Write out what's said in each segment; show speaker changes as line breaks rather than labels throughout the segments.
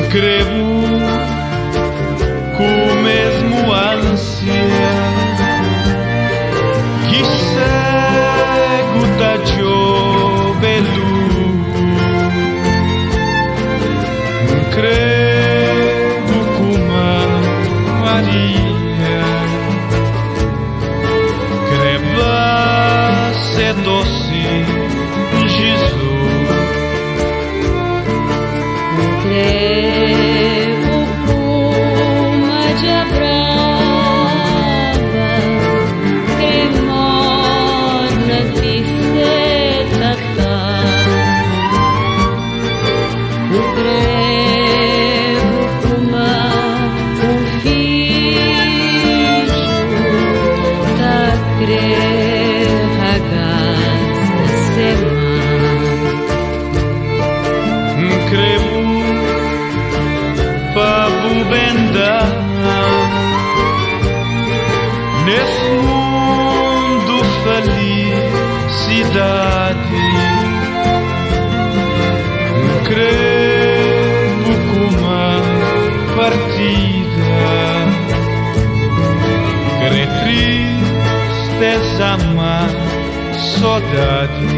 Crevo com o mesmo ânsia que cego da jovelu. Crevo com a Maria, creva se doce Jesus.
Crevo como de Abrava, que morna tristeza tá. Crevo como filho da crerraga semana.
Crevo papo benda nesse mundo felicidade. Crevo com uma partida, crê tristeza, má saudade.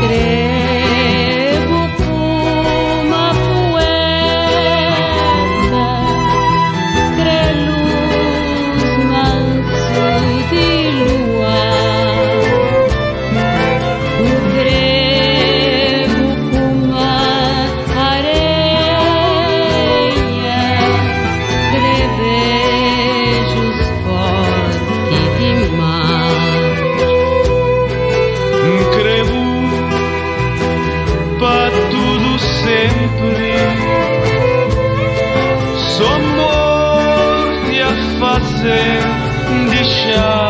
Crevo como a poeta, crê luz manso de luar. Crevo como a areia, crê beijos fortes de mar.
Crevo para tudo sempre, só morte a fazer deixar.